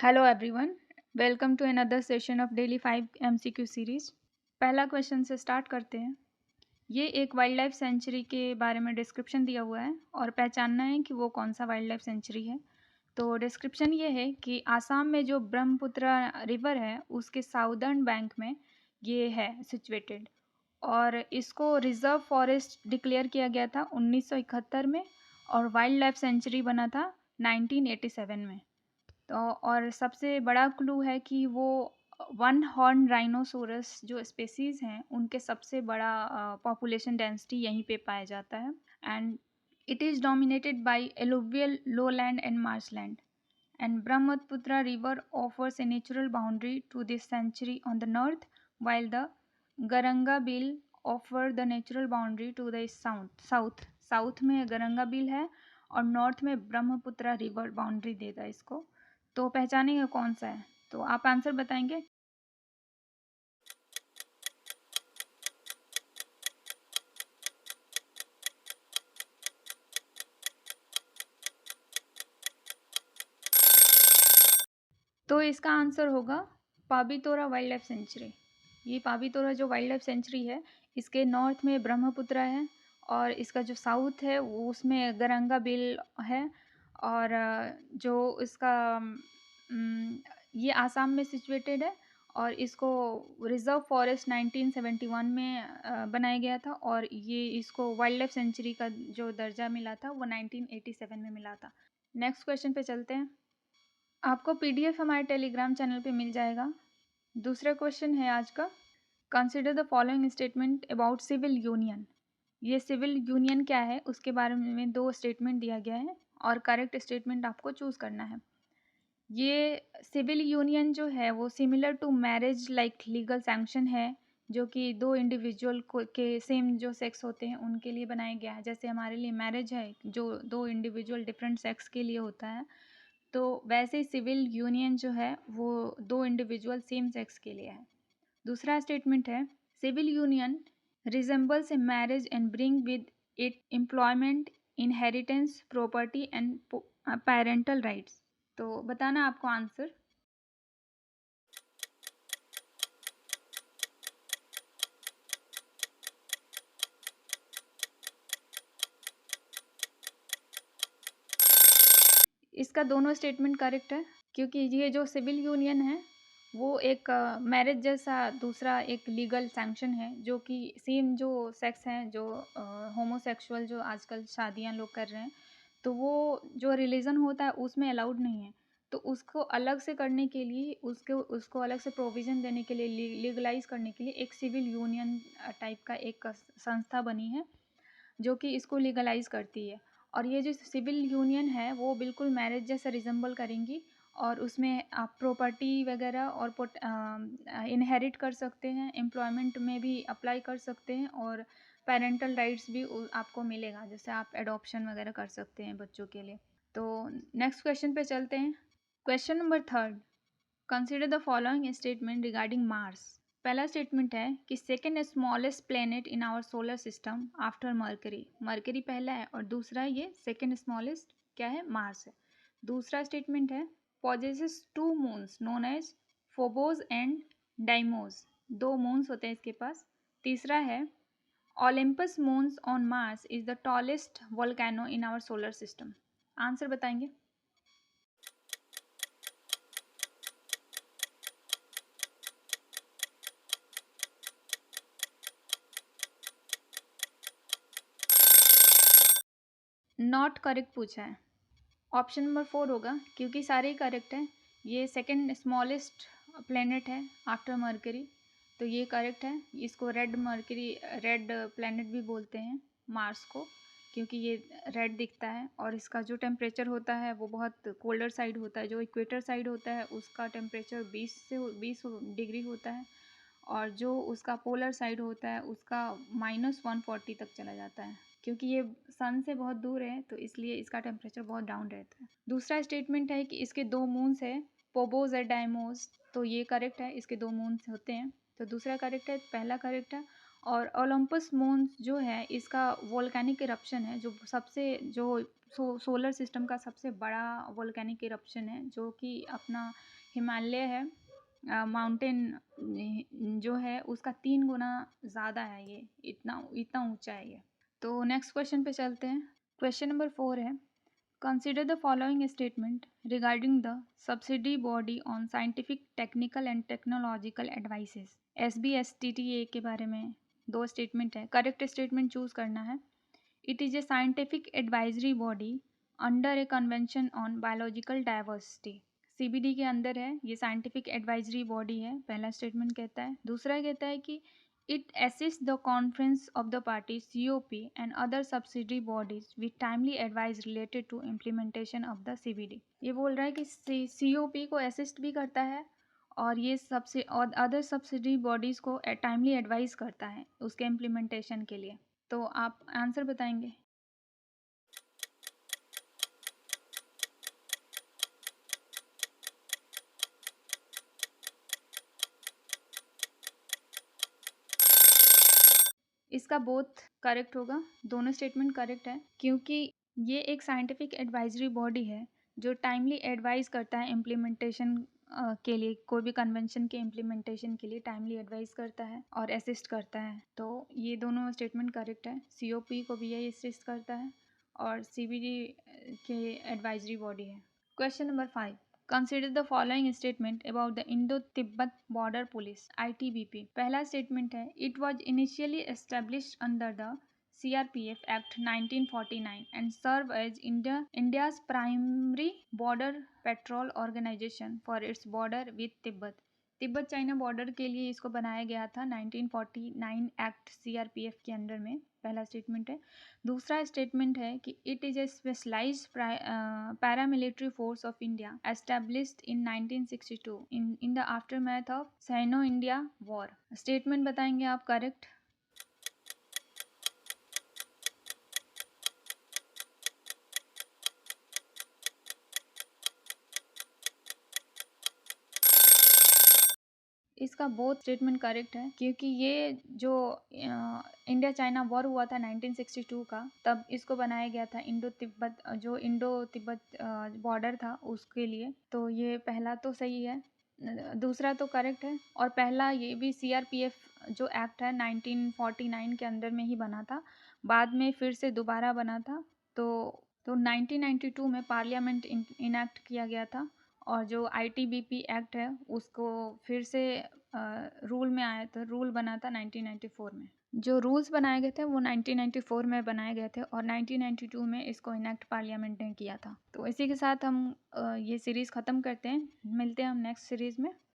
Hello everyone, welcome to another session of daily 5 MCQ series. पहला question से start करते हैं। ये एक वाइल्ड लाइफ सेंचुरी के बारे में डिस्क्रिप्शन दिया हुआ है और पहचानना है कि वो कौन सा वाइल्ड लाइफ सेंचुरी है। तो डिस्क्रिप्शन ये है कि आसाम में जो ब्रह्मपुत्र रिवर है उसके साउदर्न बैंक में ये है सिचुएटेड, और इसको रिजर्व फॉरेस्ट डिक्लेयर किया गया था 1971 में और वाइल्ड लाइफ सेंचुरी बना था 1987 में। तो और सबसे बड़ा क्लू है कि वो वन हॉर्न राइनोसोरस जो स्पेसीज हैं उनके सबसे बड़ा पॉपुलेशन डेंसिटी यहीं पे पाया जाता है। And it is dominated by alluvial lowland and marshland, and Brahmaputra river offers a natural boundary to this sanctuary on the north, while the Garanga Bill offer the natural boundary to the south में गरंगा bill है और north में Brahmaputra river boundary देता है इसको। तो पहचानेंगे कौन सा है, तो आप आंसर बताएंगे। तो इसका आंसर होगा पाबीतोरा वाइल्ड लाइफ सेंचुरी। ये पाबीतोरा जो वाइल्ड लाइफ सेंचुरी है इसके नॉर्थ में ब्रह्मपुत्र है और इसका जो साउथ है वो उसमें गरंगा बिल है। और जो इसका ये आसाम में सिचुएटेड है और इसको रिजर्व फॉरेस्ट 1971 में बनाया गया था और ये इसको वाइल्ड लाइफ सेंचुरी का जो दर्जा मिला था वो 1987 में मिला था। नेक्स्ट क्वेश्चन पे चलते हैं। आपको पीडीएफ हमारे टेलीग्राम चैनल पे मिल जाएगा। दूसरा क्वेश्चन है आज का, consider the following statement about civil union. ये सिविल यूनियन क्या है उसके बारे में दो स्टेटमेंट दिया गया है और करेक्ट स्टेटमेंट आपको चूज करना है। ये सिविल यूनियन जो है वो similar to marriage like legal sanction है, जो कि दो इंडिविजुअल को के सेम जो सेक्स होते हैं उनके लिए बनाया गया है। जैसे हमारे लिए मैरिज है जो दो इंडिविजुअल डिफरेंट सेक्स के लिए होता है, तो वैसे ही सिविल यूनियन जो है वो दो इंडिविजुअल सेम सेक्स के लिए है। दूसरा स्टेटमेंट है, civil union resembles a marriage and bring with it employment, inheritance, property and parental rights. तो बताना आपको आंसर। इसका दोनों स्टेटमेंट करेक्ट है, क्योंकि ये जो सिविल यूनियन है वो एक मैरिज जैसा दूसरा एक लीगल सैंक्शन है, जो कि सेम जो सेक्स हैं जो होमोसेक्सुअल जो आजकल शादियां लोग कर रहे हैं, तो वो जो रिलीजन होता है उसमें अलाउड नहीं है। तो उसको अलग से करने के लिए उसको उसको अलग से प्रोविज़न देने के लिए लीगलाइज करने के लिए एक सिविल यूनियन टाइप का एक संस्था बनी है जो कि इसको लीगलाइज करती है। और ये जो सिविल यूनियन है वो बिल्कुल मैरिज जैसा रिजेंबल करेंगी और उसमें आप प्रॉपर्टी वगैरह और इनहेरिट कर सकते हैं, एम्प्लॉयमेंट में भी अप्लाई कर सकते हैं और पेरेंटल राइट्स भी आपको मिलेगा, जैसे आप एडॉप्शन वगैरह कर सकते हैं बच्चों के लिए। तो नेक्स्ट क्वेश्चन पे चलते हैं। Question number third, consider the following statement regarding Mars. पहला स्टेटमेंट है कि second smallest planet in our solar system after Mercury. Mercury पहला है और दूसरा ये सेकेंड स्मॉलेस्ट क्या है, मार्स है। दूसरा स्टेटमेंट है, possesses two moons known as Phobos and Deimos. दो मून्स होते हैं इसके पास। तीसरा है, Olympus moons on Mars is the tallest volcano in our solar system. Answer बताएंगे। नॉट करेक्ट पूछा है, ऑप्शन नंबर 4 होगा, क्योंकि सारे ही करेक्ट हैं। ये सेकंड स्मॉलेस्ट प्लेनेट है आफ्टर मर्करी, तो ये करेक्ट है। इसको रेड मर्करी, रेड प्लेनेट भी बोलते हैं मार्स को, क्योंकि ये रेड दिखता है और इसका जो टेम्परेचर होता है वो बहुत कोल्डर साइड होता है। जो इक्वेटर साइड होता है उसका टेम्परेचर 20 डिग्री होता है और जो उसका पोलर साइड होता है उसका -140 तक चला जाता है। क्योंकि ये सन से बहुत दूर है तो इसलिए इसका टेम्परेचर बहुत डाउन रहता है। दूसरा स्टेटमेंट है कि इसके दो मून्स है, पोबोज और डाइमोस, तो ये करेक्ट है, इसके दो मून्स होते हैं। तो दूसरा करेक्ट है, पहला करेक्ट है। और ओलंपस मोन्स जो है इसका वोल्केनिक इरप्शन है, जो सबसे जो सोलर सिस्टम का सबसे बड़ा वोल्केनिक इरप्शन है, जो कि अपना हिमालय है, माउंटेन जो है उसका 3 गुना ज़्यादा है, ये इतना इतना ऊंचा है ये। तो नेक्स्ट क्वेश्चन पे चलते हैं। क्वेश्चन नंबर 4 है, consider the following statement regarding the subsidy body on scientific technical and technological advices. SBSTTA के बारे में 2 स्टेटमेंट है, करेक्ट स्टेटमेंट चूज करना है। It is A scientific advisory body under A convention on biological diversity. CBD के अंदर है, ये साइंटिफिक एडवाइजरी बॉडी है, पहला स्टेटमेंट कहता है। दूसरा कहता है कि it assists the conference of the parties COP and other subsidiary bodies with timely advice related to implementation of the CBD। ये बोल रहा है कि COP को असिस्ट भी करता है और ये सबसे और अदर सब्सिडरी बॉडीज़ को टाइमली एडवाइस करता है उसके इम्प्लीमेंटेशन के लिए। तो आप आंसर बताएंगे। इसका बोथ करेक्ट होगा, दोनों स्टेटमेंट करेक्ट है, क्योंकि ये एक साइंटिफिक एडवाइजरी बॉडी है जो टाइमली एडवाइस करता है इम्प्लीमेंटेशन के लिए, कोई भी कन्वेंशन के इम्प्लीमेंटेशन के लिए टाइमली एडवाइस करता है और असिस्ट करता है। तो ये दोनों स्टेटमेंट करेक्ट है, COP को भी यही असिस्ट करता है और CBD के एडवाइजरी बॉडी है। Question number 5, consider the following statement about the Indo Tibet border police ITBP। पहला स्टेटमेंट है, it was initially established under the CRPF Act 1949 and serve as India's primary border patrol organization for its border with Tibet। Tibet China border के लिए इसको बनाया गया था 1949 act CRPF के under में, पहला स्टेटमेंट है। दूसरा स्टेटमेंट है कि it is a specialised paramilitary force of India established in 1962 in the aftermath of Sino India war. Statement बताएंगे आप करेक्ट। इसका बोथ स्टेटमेंट करेक्ट है, क्योंकि ये जो इंडिया चाइना वॉर हुआ था 1962 का, तब इसको बनाया गया था इंडो तिब्बत बॉर्डर था उसके लिए। तो ये पहला तो सही है, दूसरा तो करेक्ट है, और पहला ये भी CRPF जो एक्ट है 1949 के अंदर में ही बना था, बाद में फिर से दोबारा बना था। तो 1992 में पार्लियामेंट इनैक्ट किया गया था, और जो ITBP एक्ट है उसको फिर से रूल में आया था, रूल बना था 1994 में। जो रूल्स बनाए गए थे वो 1994 में बनाए गए थे और 1992 में इसको इनैक्ट पार्लियामेंट ने किया था। तो इसी के साथ हम ये सीरीज़ ख़त्म करते हैं, मिलते हैं हम नेक्स्ट सीरीज़ में।